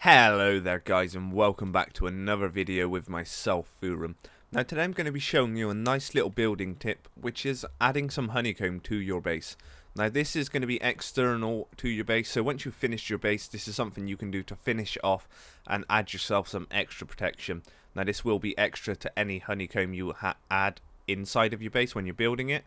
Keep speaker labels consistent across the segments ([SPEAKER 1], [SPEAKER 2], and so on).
[SPEAKER 1] Hello there guys, and welcome back to another video with myself, Foorun. Now today I'm going to be showing you a nice little building tip, which is adding some honeycomb to your base. Now this is going to be external to your base, so once you've finished your base, this is something you can do to finish off and add yourself some extra protection. Now this will be extra to any honeycomb you add inside of your base when you're building it.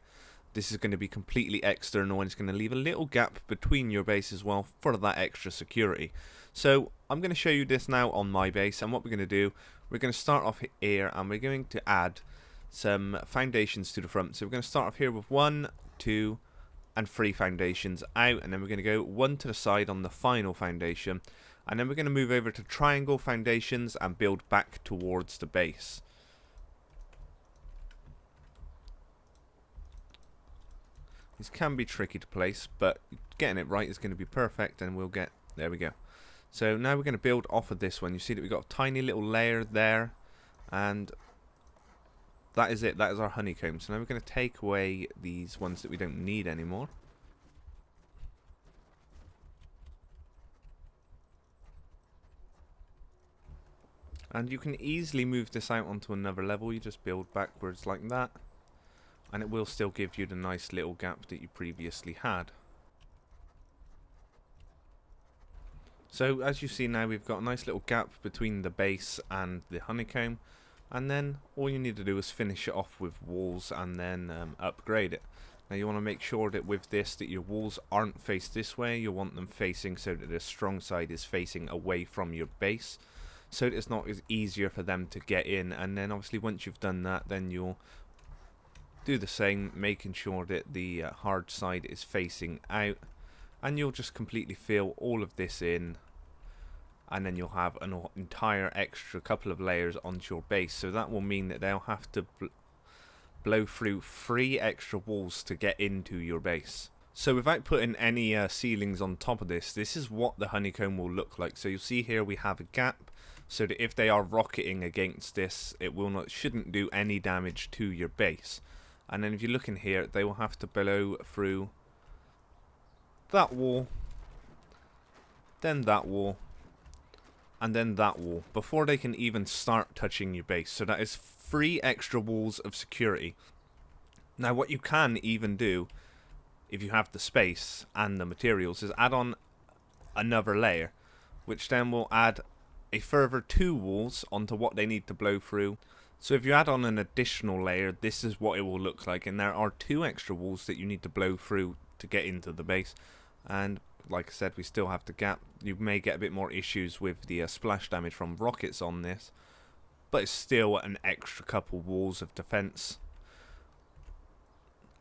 [SPEAKER 1] This is going to be completely external, and it's going to leave a little gap between your base as well for that extra security. So I'm going to show you this now on my base, and what we're going to do, we're going to start off here and we're going to add some foundations to the front. So we're going to start off here with 1, 2 and 3 foundations out, and then we're going to go 1 to the side on the final foundation, and then we're going to move over to triangle foundations and build back towards the base. These can be tricky to place, but getting it right is going to be perfect, and we'll get, there we go. So now we're going to build off of this one. You see that we've got a tiny little layer there, and that is it. That is our honeycomb. So now we're going to take away these ones that we don't need anymore. And you can easily move this out onto another level. You just build backwards like that, and it will still give you the nice little gap that you previously had. So as you see now, we've got a nice little gap between the base and the honeycomb, and then all you need to do is finish it off with walls and then upgrade it. Now you want to make sure that with this that your walls aren't faced this way. You want them facing so that the strong side is facing away from your base, so that it's not as easier for them to get in. And then obviously once you've done that, then you'll do the same, making sure that the hard side is facing out, and you'll just completely fill all of this in, and then you'll have an entire extra couple of layers onto your base. So that will mean that they'll have to blow through 3 extra walls to get into your base. So without putting any ceilings on top of this, this is what the honeycomb will look like. So you'll see here we have a gap, so that if they are rocketing against this, it shouldn't do any damage to your base. And then if you look in here, they will have to blow through that wall, then that wall, and then that wall before they can even start touching your base. So that is 3 extra walls of security. Now what you can even do, if you have the space and the materials, is add on another layer, which then will add a further 2 walls onto what they need to blow through. So if you add on an additional layer, this is what it will look like, and there are 2 extra walls that you need to blow through to get into the base. And like I said, we still have the gap. You may get a bit more issues with the splash damage from rockets on this, but it's still an extra couple walls of defense.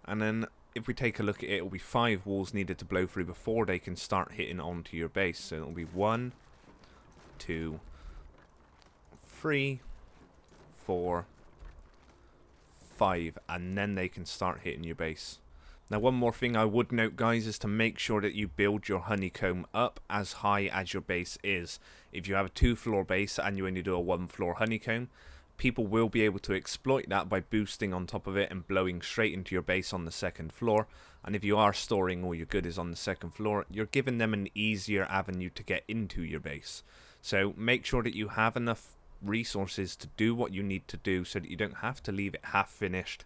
[SPEAKER 1] And then if we take a look at it, it'll be 5 walls needed to blow through before they can start hitting onto your base. So it'll be 1, 2, 3, 4, 5, and then they can start hitting your base. Now one more thing I would note, guys, is to make sure that you build your honeycomb up as high as your base is. If you have a 2-floor base and you only do a 1-floor honeycomb, people will be able to exploit that by boosting on top of it and blowing straight into your base on the 2nd floor. And if you are storing all your goodies on the 2nd floor, you're giving them an easier avenue to get into your base. So make sure that you have enough resources to do what you need to do, so that you don't have to leave it half finished,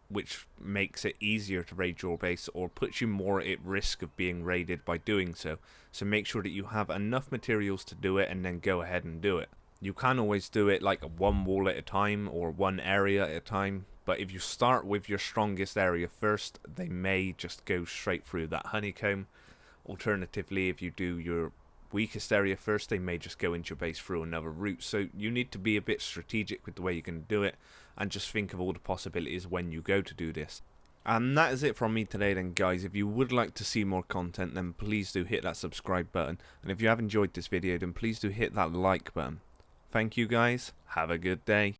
[SPEAKER 1] which makes it easier to raid your base or puts you more at risk of being raided by doing so. So make sure that you have enough materials to do it, and then go ahead and do it. You can always do it like 1 wall at a time or 1 area at a time, but if you start with your strongest area first, they may just go straight through that honeycomb. Alternatively, if you do your weakest area first, they may just go into your base through another route. So you need to be a bit strategic with the way you can do it, and just think of all the possibilities when you go to do this. And that is it from me today then, guys. If you would like to see more content, then please do hit that subscribe button, and if you have enjoyed this video, then please do hit that like button. Thank you guys, have a good day.